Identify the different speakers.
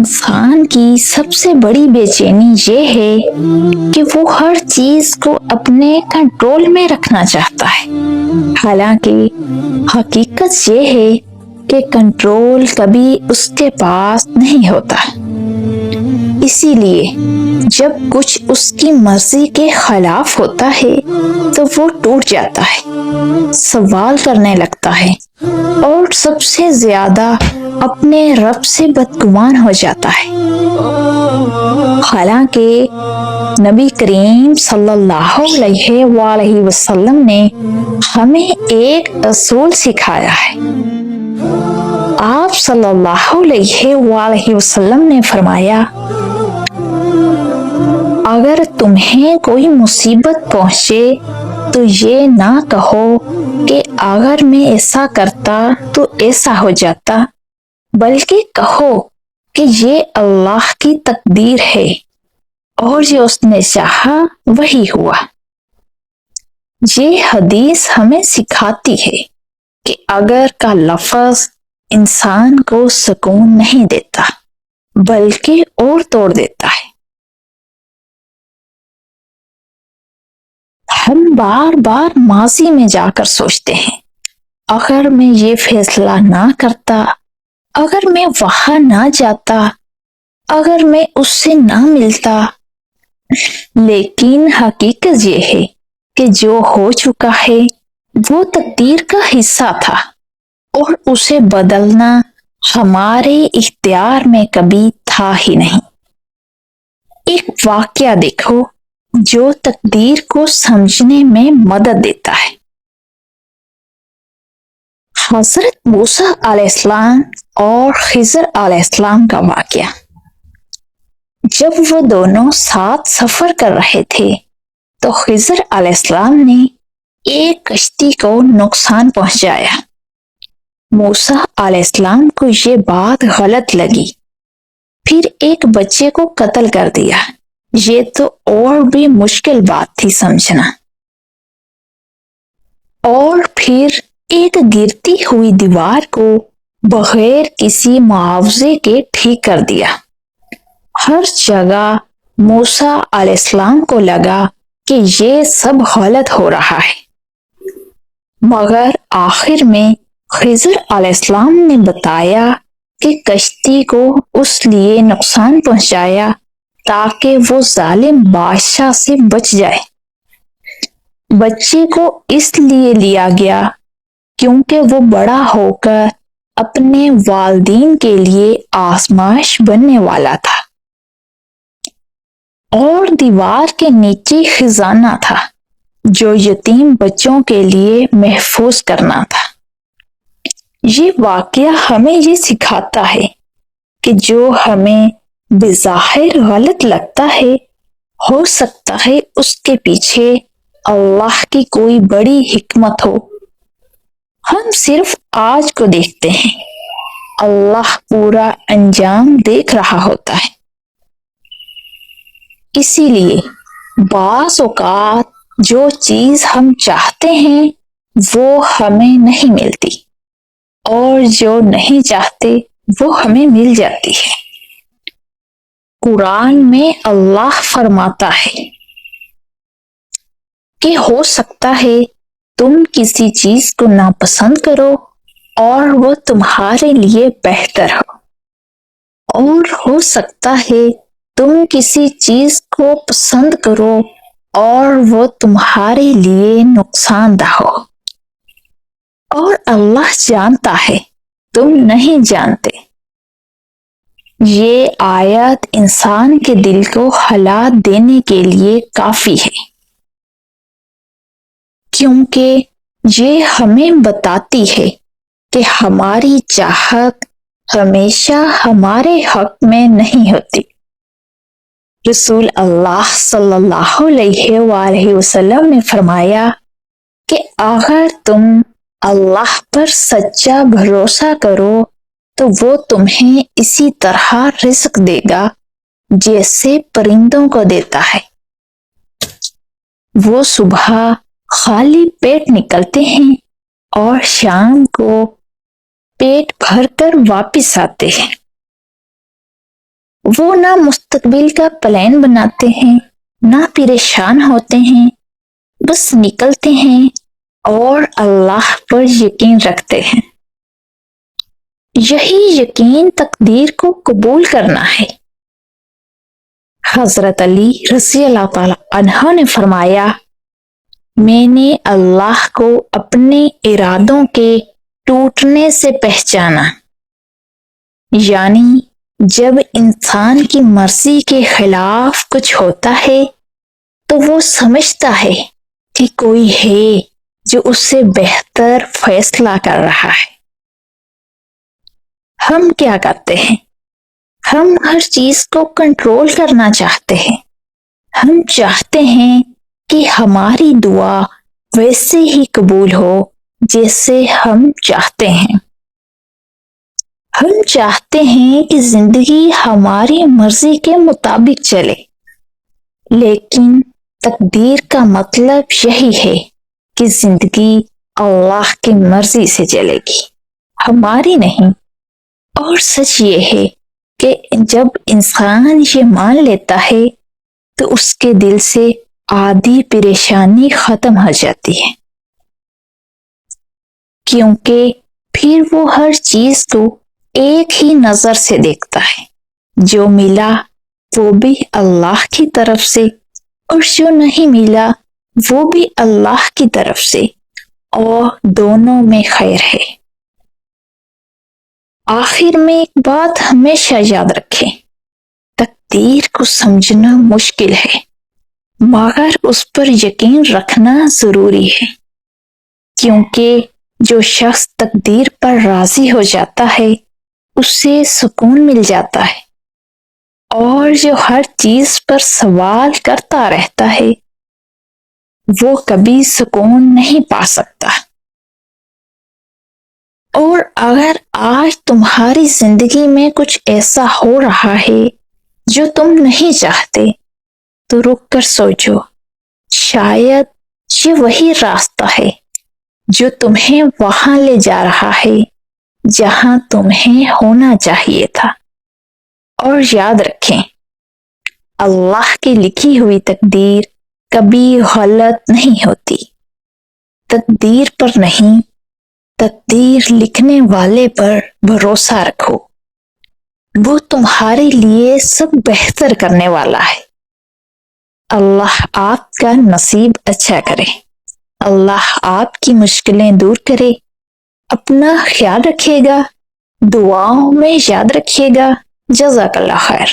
Speaker 1: انسان کی سب سے بڑی بے چینی یہ ہے کہ وہ ہر چیز کو اپنے کنٹرول میں رکھنا چاہتا ہے، حالانکہ حقیقت یہ ہے کہ کنٹرول کبھی اس کے پاس نہیں ہوتا۔ اسی لیے جب کچھ اس کی مرضی کے خلاف ہوتا ہے تو وہ ٹوٹ جاتا ہے، سوال کرنے لگتا ہے اور سب سے زیادہ اپنے رب سے بدگمان ہو جاتا ہے۔ حالانکہ نبی کریم صلی اللہ علیہ وآلہ وسلم نے ہمیں ایک اصول سکھایا ہے۔ آپ صلی اللہ علیہ وآلہ وسلم نے فرمایا، اگر تمہیں کوئی مصیبت پہنچے تو یہ نہ کہو کہ اگر میں ایسا کرتا تو ایسا ہو جاتا، بلکہ کہو کہ یہ اللہ کی تقدیر ہے اور جو اس نے چاہا وہی ہوا۔ یہ حدیث ہمیں سکھاتی ہے کہ اگر کا لفظ انسان کو سکون نہیں دیتا بلکہ اور توڑ دیتا ہے۔ ہم بار بار ماضی میں جا کر سوچتے ہیں، اگر میں یہ فیصلہ نہ کرتا، اگر میں وہاں نہ جاتا، اگر میں اس سے نہ ملتا۔ لیکن حقیقت یہ ہے کہ جو ہو چکا ہے وہ تقدیر کا حصہ تھا اور اسے بدلنا ہمارے اختیار میں کبھی تھا ہی نہیں۔ ایک واقعہ دیکھو جو تقدیر کو سمجھنے میں مدد دیتا ہے۔ حضرت موسیٰ علیہ السلام اور خضر علیہ السلام کا واقعہ۔ جب وہ دونوں ساتھ سفر کر رہے تھے تو خضر علیہ السلام نے ایک کشتی کو نقصان پہنچایا۔ موسیٰ علیہ السلام کو یہ بات غلط لگی، پھر ایک بچے کو قتل کر دیا۔ یہ تو اور بھی مشکل بات تھی سمجھنا۔ اور پھر ایک گرتی ہوئی دیوار کو بغیر کسی معاوضے کے ٹھیک کر دیا۔ ہر جگہ موسیٰ علیہ السلام کو لگا کہ یہ سب غلط ہو رہا ہے، مگر آخر میں خضر علیہ السلام نے بتایا کہ کشتی کو اس لیے نقصان پہنچایا تاکہ وہ ظالم بادشاہ سے بچ جائے۔ بچے کو اس لیے لیا گیا کیونکہ وہ بڑا ہو کر اپنے والدین کے لیے آزمائش بننے والا تھا، اور دیوار کے نیچے خزانہ تھا جو یتیم بچوں کے لیے محفوظ کرنا تھا۔ یہ واقعہ ہمیں یہ سکھاتا ہے کہ جو ہمیں بظاہر غلط لگتا ہے، ہو سکتا ہے اس کے پیچھے اللہ کی کوئی بڑی حکمت ہو۔ ہم صرف آج کو دیکھتے ہیں، اللہ پورا انجام دیکھ رہا ہوتا ہے۔ اسی لیے بعض اوقات جو چیز ہم چاہتے ہیں وہ ہمیں نہیں ملتی، اور جو نہیں چاہتے وہ ہمیں مل جاتی ہے۔ قرآن میں اللہ فرماتا ہے کہ ہو سکتا ہے تم کسی چیز کو ناپسند کرو اور وہ تمہارے لیے بہتر ہو، اور ہو سکتا ہے تم کسی چیز کو پسند کرو اور وہ تمہارے لیے نقصان دہ ہو، اور اللہ جانتا ہے تم نہیں جانتے۔ یہ آیت انسان کے دل کو ہلا دینے کے لیے کافی ہے، کیونکہ یہ ہمیں بتاتی ہے کہ ہماری چاہت ہمیشہ ہمارے حق میں نہیں ہوتی۔ رسول اللہ صلی اللہ علیہ وآلہ وسلم نے فرمایا کہ اگر تم اللہ پر سچا بھروسہ کرو تو وہ تمہیں اسی طرح رزق دے گا جیسے پرندوں کو دیتا ہے۔ وہ صبح خالی پیٹ نکلتے ہیں اور شام کو پیٹ بھر کر واپس آتے ہیں۔ وہ نہ مستقبل کا پلان بناتے ہیں نہ پریشان ہوتے ہیں، بس نکلتے ہیں اور اللہ پر یقین رکھتے ہیں۔ یہی یقین تقدیر کو قبول کرنا ہے۔ حضرت علی رضی اللہ تعالی عنہ نے فرمایا، میں نے اللہ کو اپنے ارادوں کے ٹوٹنے سے پہچانا، یعنی جب انسان کی مرضی کے خلاف کچھ ہوتا ہے تو وہ سمجھتا ہے کہ کوئی ہے جو اس سے بہتر فیصلہ کر رہا ہے۔ ہم کیا کرتے ہیں؟ ہم ہر چیز کو کنٹرول کرنا چاہتے ہیں۔ ہم چاہتے ہیں کہ ہماری دعا ویسے ہی قبول ہو جیسے ہم چاہتے ہیں۔ ہم چاہتے ہیں کہ زندگی ہماری مرضی کے مطابق چلے، لیکن تقدیر کا مطلب یہی ہے کہ زندگی اللہ کی مرضی سے چلے گی، ہماری نہیں۔ اور سچ یہ ہے کہ جب انسان یہ مان لیتا ہے تو اس کے دل سے آدھی پریشانی ختم ہو جاتی ہے، کیونکہ پھر وہ ہر چیز کو ایک ہی نظر سے دیکھتا ہے۔ جو ملا وہ بھی اللہ کی طرف سے، اور جو نہیں ملا وہ بھی اللہ کی طرف سے، اور دونوں میں خیر ہے۔ آخر میں ایک بات ہمیشہ یاد رکھیں، تقدیر کو سمجھنا مشکل ہے مگر اس پر یقین رکھنا ضروری ہے، کیونکہ جو شخص تقدیر پر راضی ہو جاتا ہے اسے سکون مل جاتا ہے، اور جو ہر چیز پر سوال کرتا رہتا ہے وہ کبھی سکون نہیں پا سکتا۔ اور اگر آج تمہاری زندگی میں کچھ ایسا ہو رہا ہے جو تم نہیں چاہتے تو رک کر سوچو، شاید یہ وہی راستہ ہے جو تمہیں وہاں لے جا رہا ہے جہاں تمہیں ہونا چاہیے تھا۔ اور یاد رکھیں، اللہ کی لکھی ہوئی تقدیر کبھی غلط نہیں ہوتی۔ تقدیر پر نہیں، تقدیر لکھنے والے پر بھروسہ رکھو، وہ تمہارے لیے سب بہتر کرنے والا ہے۔ اللہ آپ کا نصیب اچھا کرے، اللہ آپ کی مشکلیں دور کرے۔ اپنا خیال رکھیے گا، دعاؤں میں یاد رکھیے گا۔ جزاک اللہ خیر۔